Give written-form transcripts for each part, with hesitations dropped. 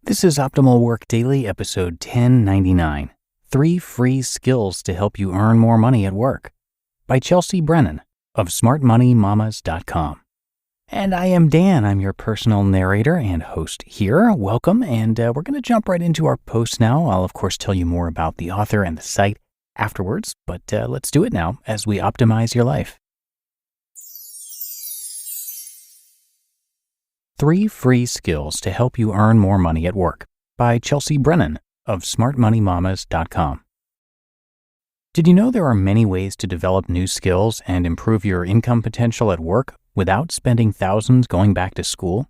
This is Optimal Work Daily, episode 1099, 3 Free Skills to Help You Earn More Money at Work, by Brennan of smartmoneymamas.com. And I am Dan. I'm your personal narrator and host here. Welcome, and we're going to jump right into our post now. I'll, of course, tell you more about the author and the site afterwards, but let's do it now as we optimize your life. 3 Free Skills to Help You Earn More Money at Work, by Brennan of smartmoneymamas.com. Did you know there are many ways to develop new skills and improve your income potential at work without spending thousands going back to school?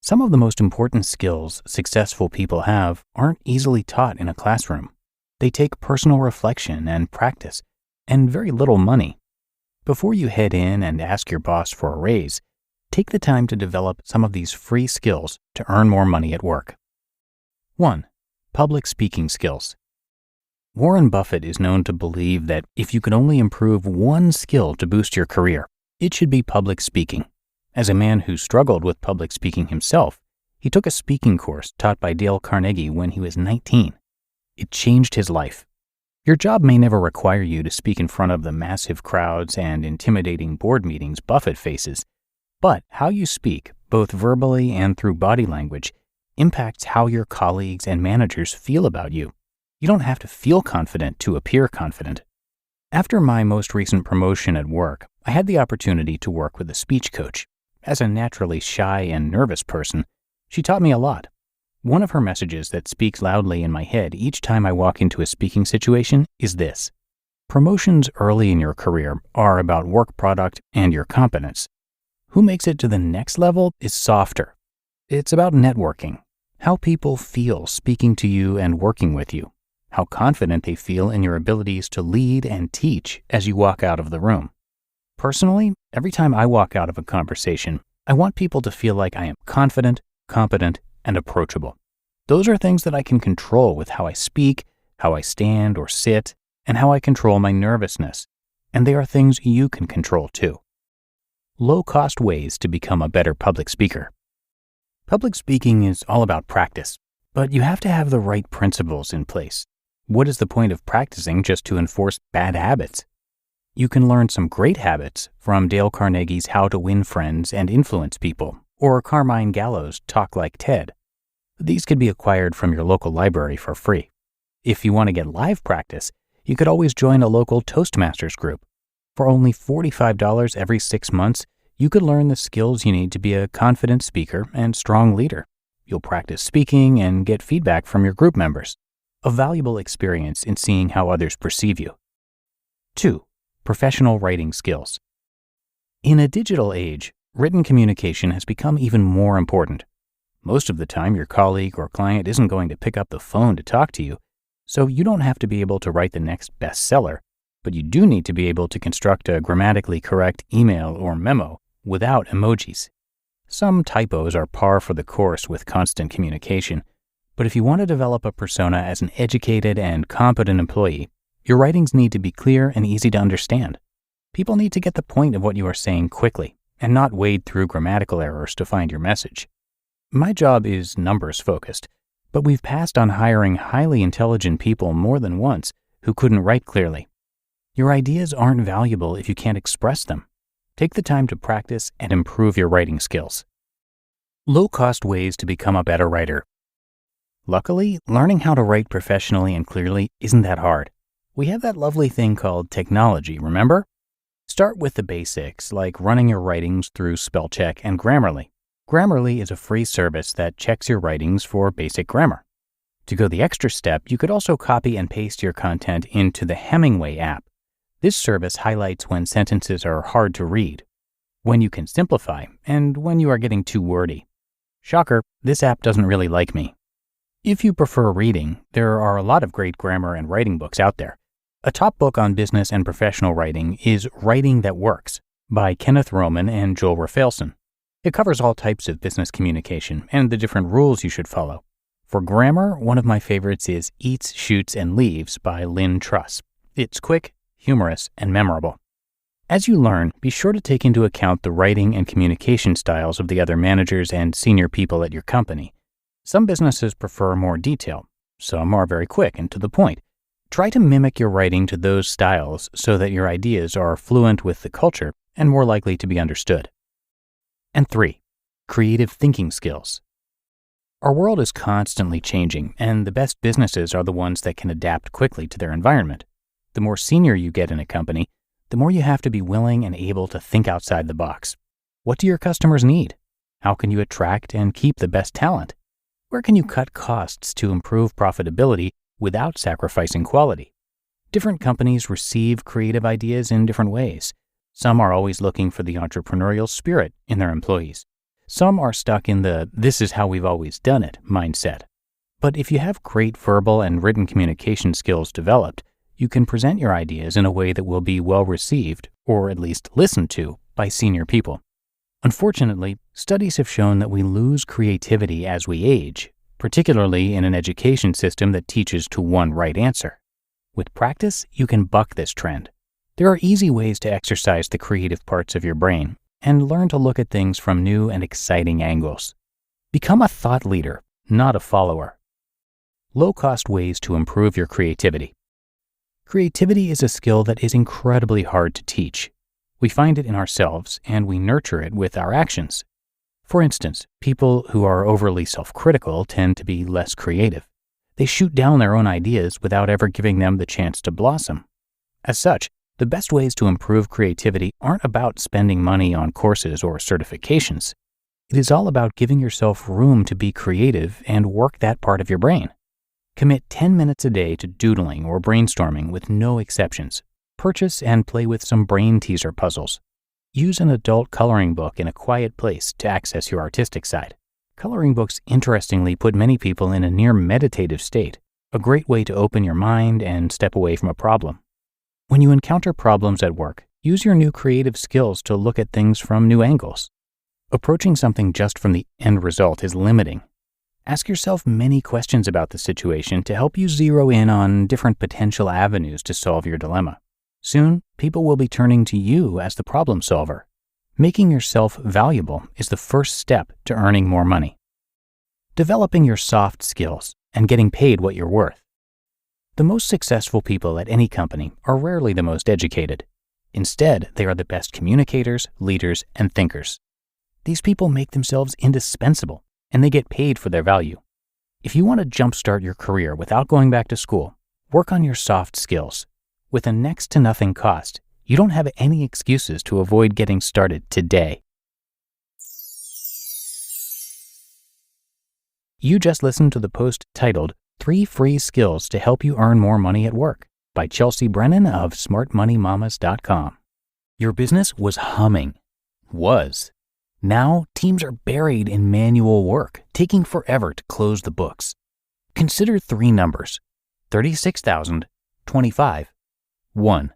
Some of the most important skills successful people have aren't easily taught in a classroom. They take personal reflection and practice, and very little money. Before you head in and ask your boss for a raise, take the time to develop some of these free skills to earn more money at work. 1. Public speaking skills. Warren Buffett is known to believe that if you could only improve one skill to boost your career, it should be public speaking. As a man who struggled with public speaking himself, he took a speaking course taught by Dale Carnegie when he was 19. It changed his life. Your job may never require you to speak in front of the massive crowds and intimidating board meetings Buffett faces, but how you speak, both verbally and through body language, impacts how your colleagues and managers feel about you. You don't have to feel confident to appear confident. After my most recent promotion at work, I had the opportunity to work with a speech coach. As a naturally shy and nervous person, she taught me a lot. One of her messages that speaks loudly in my head each time I walk into a speaking situation is this: promotions early in your career are about work product and your competence. Who makes it to the next level is softer. It's about networking, how people feel speaking to you and working with you, how confident they feel in your abilities to lead and teach as you walk out of the room. Personally, every time I walk out of a conversation, I want people to feel like I am confident, competent, and approachable. Those are things that I can control with how I speak, how I stand or sit, and how I control my nervousness. And they are things you can control too. Low-cost ways to become a better public speaker. Public speaking is all about practice, but you have to have the right principles in place. What is the point of practicing just to enforce bad habits? You can learn some great habits from Dale Carnegie's How to Win Friends and Influence People, or Carmine Gallo's Talk Like Ted. These could be acquired from your local library for free. If you want to get live practice, you could always join a local Toastmasters group. For only $45 every 6 months, you could learn the skills you need to be a confident speaker and strong leader. You'll practice speaking and get feedback from your group members. A valuable experience in seeing how others perceive you. 2. Professional writing skills. In a digital age, written communication has become even more important. Most of the time, your colleague or client isn't going to pick up the phone to talk to you, so you don't have to be able to write the next bestseller. But you do need to be able to construct a grammatically correct email or memo without emojis. Some typos are par for the course with constant communication, but if you want to develop a persona as an educated and competent employee, your writings need to be clear and easy to understand. People need to get the point of what you are saying quickly and not wade through grammatical errors to find your message. My job is numbers focused, but we've passed on hiring highly intelligent people more than once who couldn't write clearly. Your ideas aren't valuable if you can't express them. Take the time to practice and improve your writing skills. Low-cost ways to become a better writer. Luckily, learning how to write professionally and clearly isn't that hard. We have that lovely thing called technology, remember? Start with the basics, like running your writings through spell-check and Grammarly. Grammarly is a free service that checks your writings for basic grammar. To go the extra step, you could also copy and paste your content into the Hemingway app. This service highlights when sentences are hard to read, when you can simplify, and when you are getting too wordy. Shocker, this app doesn't really like me. If you prefer reading, there are a lot of great grammar and writing books out there. A top book on business and professional writing is Writing That Works by Kenneth Roman and Joel Rafaelson. It covers all types of business communication and the different rules you should follow. For grammar, one of my favorites is Eats, Shoots, and Leaves by Lynn Truss. It's quick, humorous, and memorable. As you learn, be sure to take into account the writing and communication styles of the other managers and senior people at your company. Some businesses prefer more detail. Some are very quick and to the point. Try to mimic your writing to those styles so that your ideas are fluent with the culture and more likely to be understood. And 3, creative thinking skills. Our world is constantly changing, and the best businesses are the ones that can adapt quickly to their environment. The more senior you get in a company, the more you have to be willing and able to think outside the box. What do your customers need? How can you attract and keep the best talent? Where can you cut costs to improve profitability without sacrificing quality? Different companies receive creative ideas in different ways. Some are always looking for the entrepreneurial spirit in their employees. Some are stuck in the "this is how we've always done it" mindset. But if you have great verbal and written communication skills developed, you can present your ideas in a way that will be well received, or at least listened to, by senior people. Unfortunately, studies have shown that we lose creativity as we age, particularly in an education system that teaches to one right answer. With practice, you can buck this trend. There are easy ways to exercise the creative parts of your brain and learn to look at things from new and exciting angles. Become a thought leader, not a follower. Low-cost ways to improve your creativity. Creativity is a skill that is incredibly hard to teach. We find it in ourselves, and we nurture it with our actions. For instance, people who are overly self-critical tend to be less creative. They shoot down their own ideas without ever giving them the chance to blossom. As such, the best ways to improve creativity aren't about spending money on courses or certifications. It is all about giving yourself room to be creative and work that part of your brain. Commit 10 minutes a day to doodling or brainstorming with no exceptions. Purchase and play with some brain teaser puzzles. Use an adult coloring book in a quiet place to access your artistic side. Coloring books interestingly put many people in a near meditative state, a great way to open your mind and step away from a problem. When you encounter problems at work, use your new creative skills to look at things from new angles. Approaching something just from the end result is limiting. Ask yourself many questions about the situation to help you zero in on different potential avenues to solve your dilemma. Soon, people will be turning to you as the problem solver. Making yourself valuable is the first step to earning more money. Developing your soft skills and getting paid what you're worth. The most successful people at any company are rarely the most educated. Instead, they are the best communicators, leaders, and thinkers. These people make themselves indispensable, and they get paid for their value. If you want to jumpstart your career without going back to school, work on your soft skills. With a next to nothing cost, you don't have any excuses to avoid getting started today. You just listened to the post titled 3 Free Skills to Help You Earn More Money at Work by Chelsea Brennan of smartmoneymamas.com. Your business was humming. Was. Now, teams are buried in manual work, taking forever to close the books. Consider 3 numbers: 36,000, 25, 1.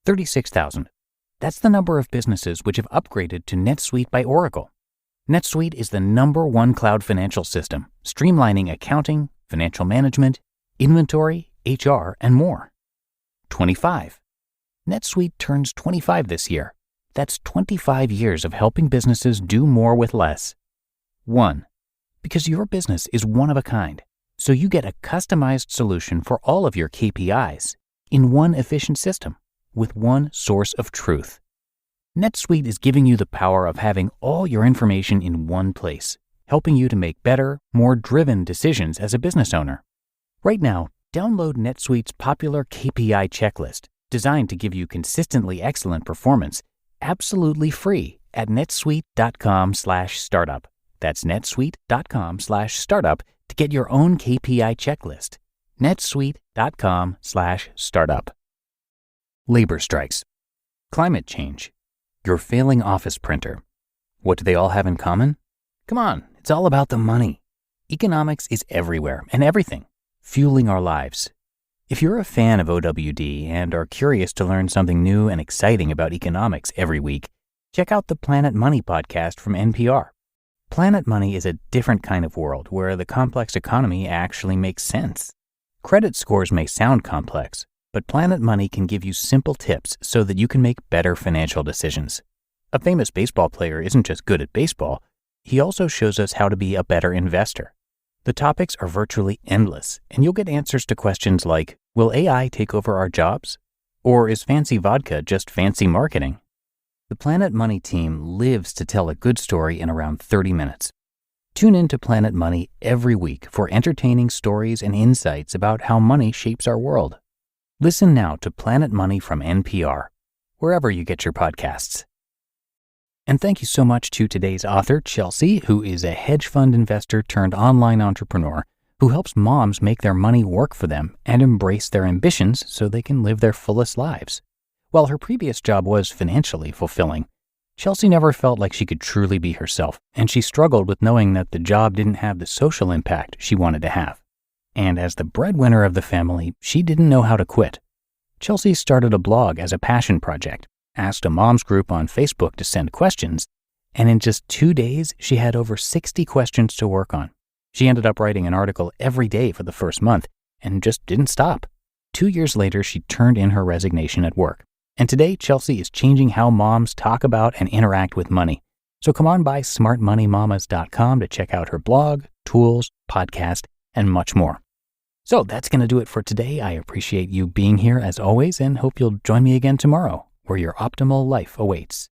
36,000. That's the number of businesses which have upgraded to NetSuite by Oracle. NetSuite is the #1 cloud financial system, streamlining accounting, financial management, inventory, HR, and more. 25. NetSuite turns 25 this year. That's 25 years of helping businesses do more with less. 1. Because your business is one of a kind, so you get a customized solution for all of your KPIs in one efficient system with one source of truth. NetSuite is giving you the power of having all your information in one place, helping you to make better, more driven decisions as a business owner. Right now, download NetSuite's popular KPI checklist, designed to give you consistently excellent performance, absolutely free at netsuite.com/startup. That's netsuite.com/startup to get your own KPI checklist. netsuite.com/startup. Labor strikes. Climate change. Your failing office printer. What do they all have in common? Come on, it's all about the money. Economics is everywhere and everything, fueling our lives. If you're a fan of OWD and are curious to learn something new and exciting about economics every week, check out the Planet Money podcast from NPR. Planet Money is a different kind of world where the complex economy actually makes sense. Credit scores may sound complex, but Planet Money can give you simple tips so that you can make better financial decisions. A famous baseball player isn't just good at baseball, he also shows us how to be a better investor. The topics are virtually endless, and you'll get answers to questions like, will AI take over our jobs? Or is fancy vodka just fancy marketing? The Planet Money team lives to tell a good story in around 30 minutes. Tune in to Planet Money every week for entertaining stories and insights about how money shapes our world. Listen now to Planet Money from NPR, wherever you get your podcasts. And thank you so much to today's author, Chelsea, who is a hedge fund investor turned online entrepreneur who helps moms make their money work for them and embrace their ambitions so they can live their fullest lives. While her previous job was financially fulfilling, Chelsea never felt like she could truly be herself, and she struggled with knowing that the job didn't have the social impact she wanted to have. And as the breadwinner of the family, she didn't know how to quit. Chelsea started a blog as a passion project, asked a mom's group on Facebook to send questions, and in just 2 days, she had over 60 questions to work on. She ended up writing an article every day for the first month and just didn't stop. 2 years later, she turned in her resignation at work. And today, Chelsea is changing how moms talk about and interact with money. So come on by smartmoneymamas.com to check out her blog, tools, podcast, and much more. So that's going to do it for today. I appreciate you being here as always and hope you'll join me again tomorrow, where your optimal life awaits.